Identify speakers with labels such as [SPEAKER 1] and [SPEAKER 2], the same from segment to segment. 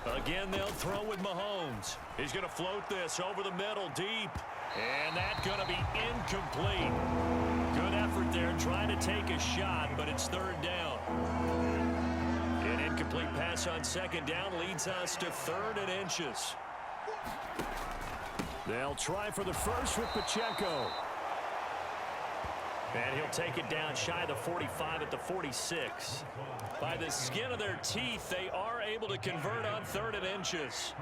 [SPEAKER 1] Again, they'll throw with Mahomes. He's going to float this over the middle deep. And that's going to be incomplete. Good effort there trying to take a shot, but it's third down. An incomplete pass on second down leads us to 3rd and inches. They'll try for the first with Pacheco. And he'll take it down shy of the 45 at the 46. By the skin of their teeth, they are able to convert on 3rd and inches.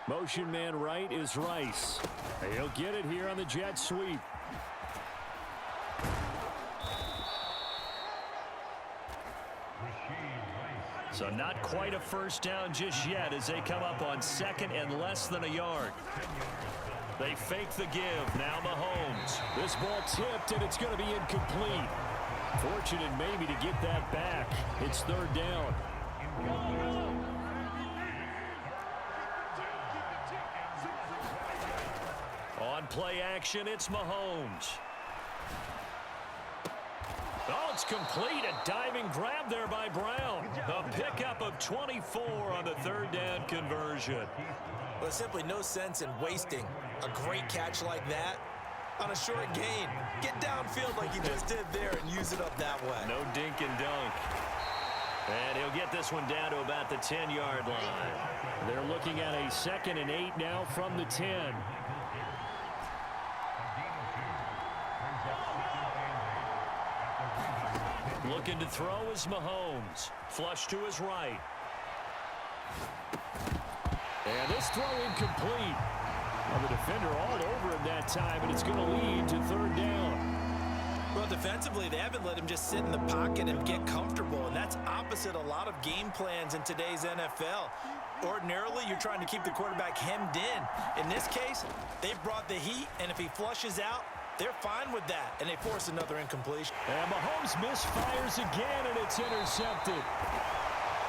[SPEAKER 1] Motion man right is Rice. He'll get it here on the jet sweep. So not quite a first down just yet as they come up on 2nd and less than a yard. They fake the give. Now Mahomes. This ball tipped, and it's going to be incomplete. Fortunate maybe to get that back. It's 3rd down. On play action, it's Mahomes. Oh, it's complete. A diving grab there by Brown. A pickup of 24 on the 3rd down conversion.
[SPEAKER 2] Well, simply no sense in wasting a great catch like that on a short gain. Get downfield like he just did there and use it up that way.
[SPEAKER 1] No dink and dunk. And he'll get this one down to about the 10-yard line. They're looking at a 2nd and 8 now from the 10. Looking to throw is Mahomes. Flush to his right. And this throw incomplete. Well, the defender all over him that time, and it's going to lead to 3rd down.
[SPEAKER 2] Well, defensively, they haven't let him just sit in the pocket and get comfortable, and that's opposite a lot of game plans in today's NFL. Ordinarily, you're trying to keep the quarterback hemmed in. In this case, they brought the heat, and if he flushes out, they're fine with that, and they force another incompletion.
[SPEAKER 1] And Mahomes misfires again, and it's intercepted.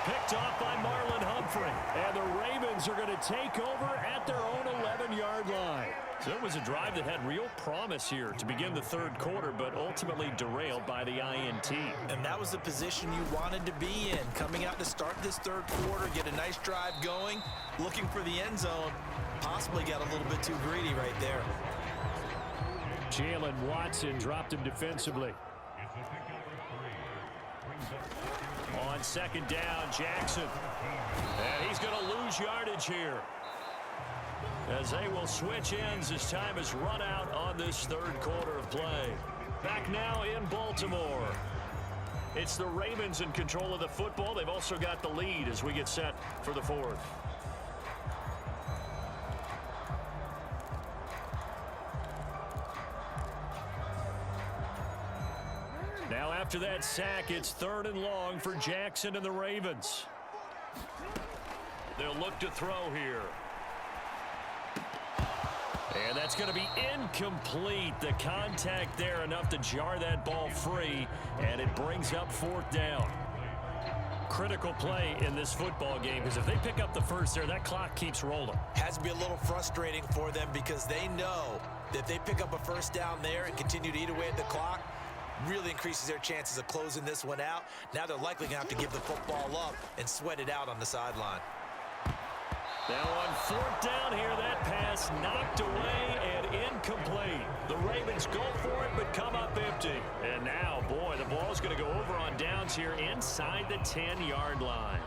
[SPEAKER 1] Picked off by Marlon Humphrey. And the Ravens are going to take over at their own 11-yard line. So it was a drive that had real promise here to begin the 3rd quarter, but ultimately derailed by the INT.
[SPEAKER 2] And that was the position you wanted to be in. Coming out to start this 3rd quarter, get a nice drive going, looking for the end zone. Possibly got a little bit too greedy right there.
[SPEAKER 1] Jalen Watson dropped him defensively. On 2nd down, Jackson. And he's going to lose yardage here, as they will switch ends as time is run out on this 3rd quarter of play. Back now in Baltimore. It's the Ravens in control of the football. They've also got the lead as we get set for the 4th. Now after that sack, it's 3rd and long for Jackson and the Ravens. They'll look to throw here. And that's going to be incomplete. The contact there enough to jar that ball free, and it brings up 4th down. Critical play in this football game, because if they pick up the first there, that clock keeps rolling.
[SPEAKER 2] Has to be a little frustrating for them because they know that if they pick up a first down there and continue to eat away at the clock, really increases their chances of closing this one out. Now they're likely going to have to give the football up and sweat it out on the sideline.
[SPEAKER 1] Now on 4th down here, that pass knocked away and incomplete. The Ravens go for it but come up empty. And now, boy, the ball's going to go over on downs here inside the 10-yard line.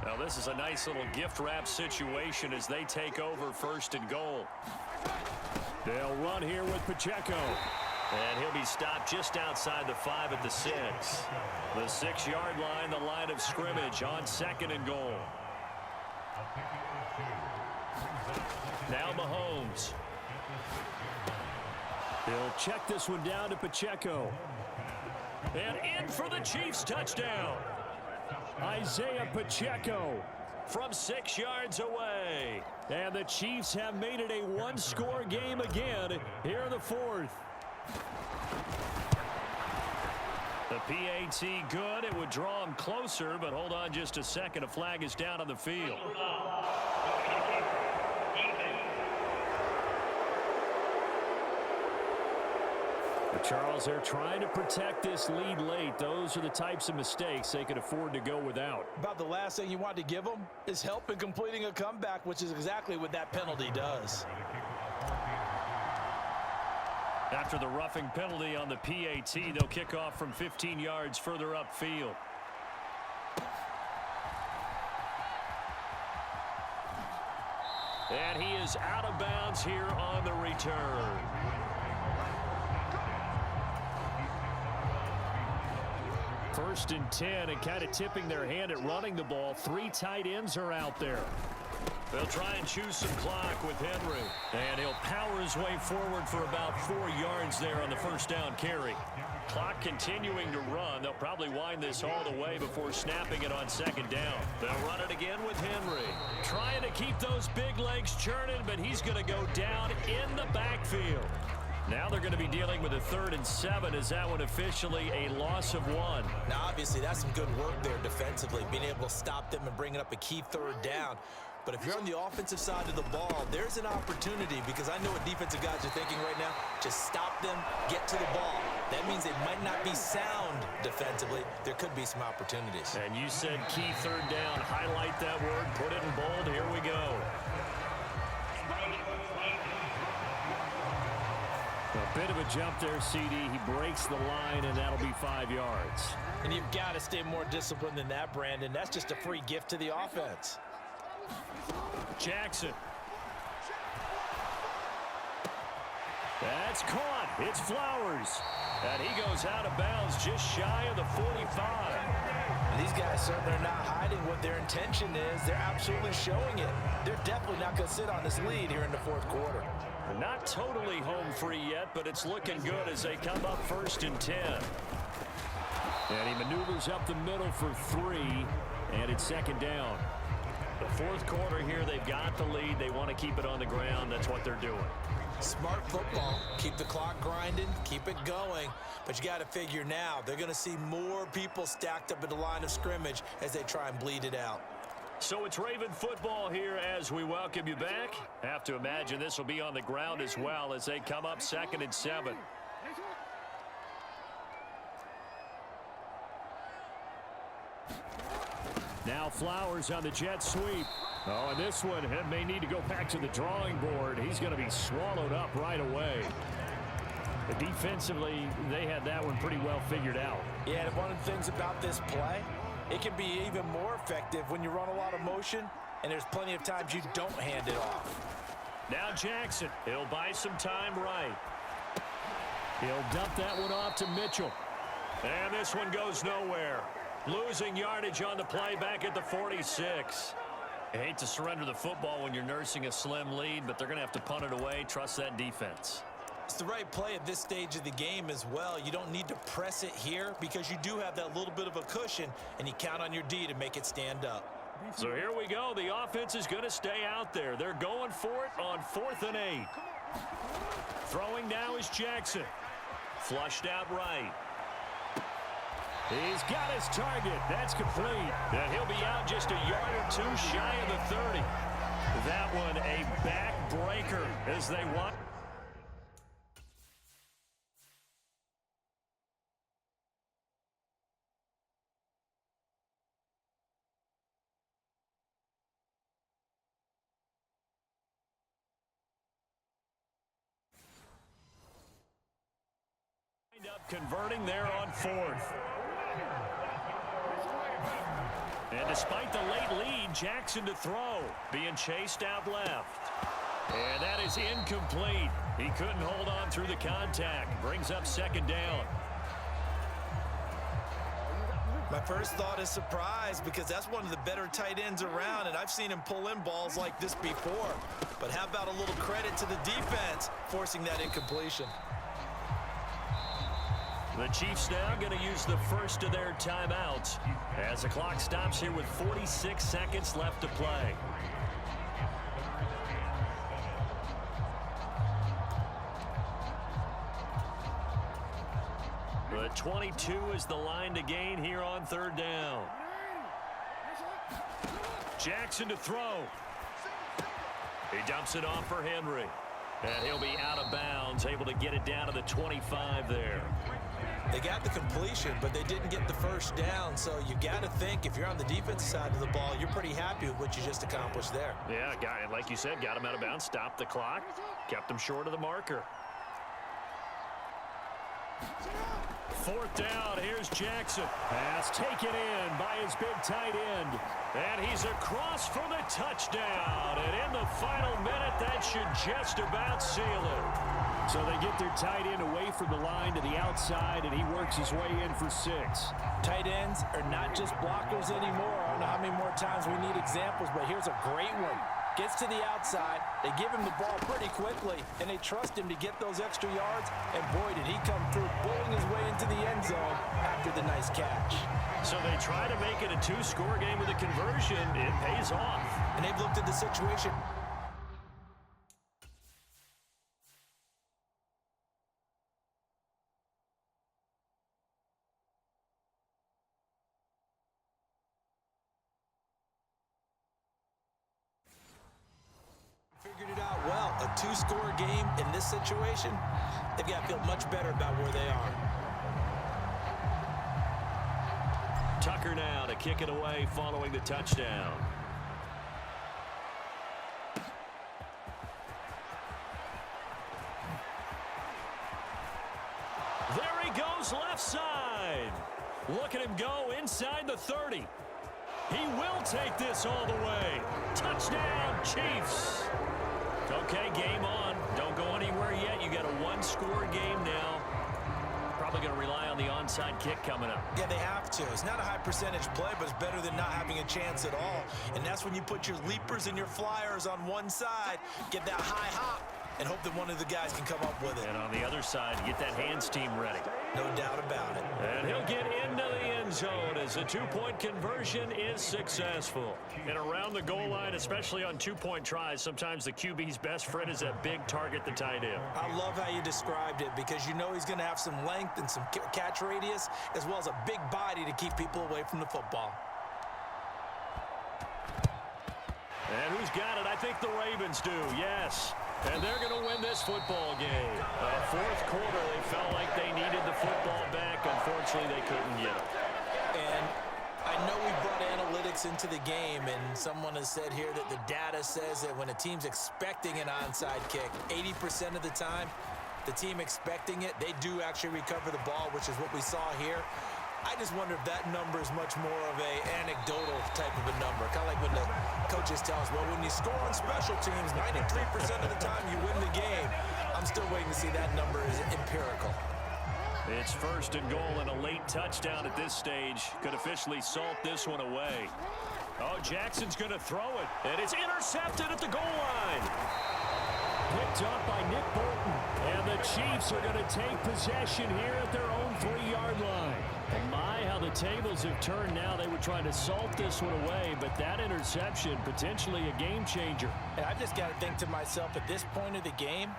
[SPEAKER 1] Now this is a nice little gift wrap situation as they take over 1st and goal. They'll run here with Pacheco. And he'll be stopped just outside the 5 at the 6. The 6-yard line, the line of scrimmage on 2nd and goal. Now Mahomes. He'll check this one down to Pacheco. And in for the Chiefs touchdown. Isaiah Pacheco from 6 yards away. And the Chiefs have made it a one-score game again here in the 4th. The PAT good. It would draw him closer, but hold on just a second. A flag is down on the field. The Charles, they're trying to protect this lead late. Those are the types of mistakes they could afford to go without.
[SPEAKER 2] About the last thing you want to give them is help in completing a comeback, which is exactly what that penalty does.
[SPEAKER 1] After the roughing penalty on the PAT, they'll kick off from 15 yards further upfield. And he is out of bounds here on the return. First and 10, and kind of tipping their hand at running the ball. 3 tight ends are out there. They'll try and choose some clock with Henry. And he'll power his way forward for about 4 yards there on the first down carry. Clock continuing to run. They'll probably wind this all the way before snapping it on second down. They'll run it again with Henry. Trying to keep those big legs churning, but he's going to go down in the backfield. Now they're going to be dealing with a 3rd and 7. Is that one officially a loss of 1?
[SPEAKER 2] Now, obviously, that's some good work there defensively, being able to stop them and bringing up a key 3rd down. But if you're on the offensive side of the ball, there's an opportunity, because I know what defensive guys are thinking right now. Just stop them, get to the ball. That means they might not be sound defensively. There could be some opportunities.
[SPEAKER 1] And you said key 3rd down. Highlight that word. Put it in bold. Here we go. A bit of a jump there, CD. He breaks the line, and that'll be 5 yards.
[SPEAKER 2] And you've got to stay more disciplined than that, Brandon. That's just a free gift to the offense.
[SPEAKER 1] Jackson. That's caught. It's Flowers. And he goes out of bounds just shy of the 45.
[SPEAKER 2] And these guys certainly are not hiding what their intention is. They're absolutely showing it. They're definitely not going to sit on this lead here in the 4th quarter.
[SPEAKER 1] They're not totally home free yet, but it's looking good as they come up 1st and 10. And he maneuvers up the middle for 3, and it's 2nd down. The 4th quarter here, they've got the lead. They want to keep it on the ground. That's what they're doing.
[SPEAKER 2] Smart football. Keep the clock grinding. Keep it going. But you got to figure now, they're going to see more people stacked up at the line of scrimmage as they try and bleed it out.
[SPEAKER 1] So it's Raven football here as we welcome you back. Have to imagine this will be on the ground as well as they come up 2nd and 7. Now Flowers on the jet sweep. Oh, and this one may need to go back to the drawing board. He's going to be swallowed up right away. But defensively, they had that one pretty well figured out.
[SPEAKER 2] Yeah, and one of the things about this play, it can be even more effective when you run a lot of motion, and there's plenty of times you don't hand it off.
[SPEAKER 1] Now Jackson, he'll buy some time right. He'll dump that one off to Mitchell. And this one goes nowhere. Losing yardage on the play back at the 46. I hate to surrender the football when you're nursing a slim lead, but they're going to have to punt it away. Trust that defense.
[SPEAKER 2] It's the right play at this stage of the game as well. You don't need to press it here because you do have that little bit of a cushion, and you count on your D to make it stand up.
[SPEAKER 1] So here we go. The offense is going to stay out there. They're going for it on 4th and 8. Throwing now is Jackson. Flushed out right. He's got his target. That's complete. And he'll be out just a yard or 2 shy of the 30. That one a backbreaker as they want. Up converting there on 4th. And despite the late lead, Jackson to throw. Being chased out left. And that is incomplete. He couldn't hold on through the contact. Brings up 2nd down.
[SPEAKER 2] My first thought is surprise because that's one of the better tight ends around, and I've seen him pull in balls like this before. But how about a little credit to the defense forcing that incompletion?
[SPEAKER 1] The Chiefs now going to use the first of their timeouts as the clock stops here with 46 seconds left to play. The 22 is the line to gain here on 3rd down. Jackson to throw. He dumps it off for Henry. And he'll be out of bounds, able to get it down to the 25 there.
[SPEAKER 2] They got the completion, but they didn't get the first down. So you got to think if you're on the defensive side of the ball, you're pretty happy with what you just accomplished there.
[SPEAKER 1] Yeah, guy, like you said, got him out of bounds, stopped the clock, kept him short of the marker. Fourth down, here's Jackson. Pass taken in by his big tight end. And he's across for the touchdown. And in the final minute, that should just about seal it. So they get their tight end away from the line to the outside, and he works his way in for 6.
[SPEAKER 2] Tight ends are not just blockers anymore. I don't know how many more times we need examples, but here's a great one. Gets to the outside, they give him the ball pretty quickly, and they trust him to get those extra yards, and boy, did he come through, bowling his way into the end zone after the nice catch.
[SPEAKER 1] So they try to make it a 2-score game with a conversion. It pays off.
[SPEAKER 2] And they've looked at the situation. Figured it out well. A 2-score game in this situation, they've got to feel much better about where they are.
[SPEAKER 1] Tucker now to kick it away following the touchdown. There he goes left side. Look at him go inside the 30. He will take this all the way. Touchdown, Chiefs. Okay, game on. Don't go anywhere yet. You got a 1-score game now. Probably going to rely on the onside kick coming up.
[SPEAKER 2] Yeah, they have to. It's not a high percentage play, but it's better than not having a chance at all. And that's when you put your leapers and your flyers on one side, get that high hop, and hope that one of the guys can come up with it.
[SPEAKER 1] And on the other side, get that hands team ready.
[SPEAKER 2] No doubt about it.
[SPEAKER 1] And he'll get into the end zone as the 2-point conversion is successful. And around the goal line, especially on 2-point tries, sometimes the QB's best friend is that big target, the tight end.
[SPEAKER 2] I love how you described it because you know he's going to have some length and some catch radius as well as a big body to keep people away from the football.
[SPEAKER 1] And who's got it? I think the Ravens do, yes. And they're going to win this football game. Fourth quarter, they felt like they needed the football back. Unfortunately, they couldn't get it.
[SPEAKER 2] And I know we brought analytics into the game, and someone has said here that the data says that when a team's expecting an onside kick, 80% of the time, the team expecting it, they do actually recover the ball, which is what we saw here. I just wonder if that number is much more of a anecdotal type of a number. Kind of like when the coaches tell us, well, when you score on special teams, 93% of the time you win the game. I'm still waiting to see that number is empirical.
[SPEAKER 1] It's 1st and goal and a late touchdown at this stage. Could officially salt this one away. Oh, Jackson's going to throw it. And it's intercepted at the goal line. Picked up by Nick Bolton. And the Chiefs are going to take possession here at their own 3-yard line. And my, how the tables have turned now. They were trying to salt this one away, but that interception, potentially a game changer.
[SPEAKER 2] And I just got to think to myself, at this point of the game,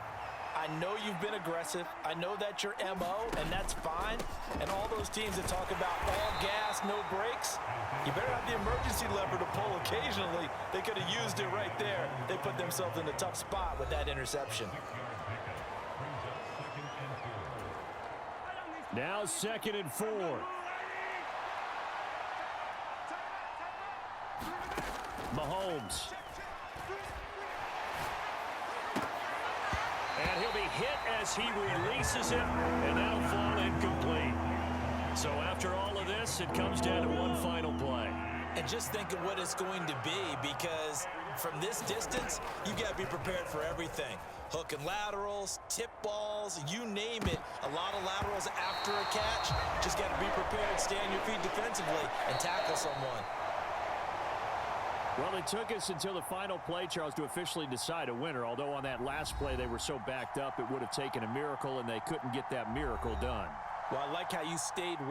[SPEAKER 2] I know you've been aggressive. I know that's your MO, and that's fine. And all those teams that talk about all gas, no brakes, you better have the emergency lever to pull occasionally. They could have used it right there. They put themselves in a tough spot with that interception.
[SPEAKER 1] Now 2nd and 4. Mahomes. And he'll be hit as he releases it, and that'll fall incomplete. So after all of this, it comes down to one final play.
[SPEAKER 2] And just think of what it's going to be, because from this distance, you got to be prepared for everything. Hook and laterals, tip balls, you name it. A lot of laterals after a catch. Just got to be prepared, stay on your feet defensively, and tackle someone.
[SPEAKER 1] Well, it took us until the final play, Charles, to officially decide a winner. Although on that last play they were so backed up, it would have taken a miracle, and they couldn't get that miracle done.
[SPEAKER 2] Well, I like how you stayed with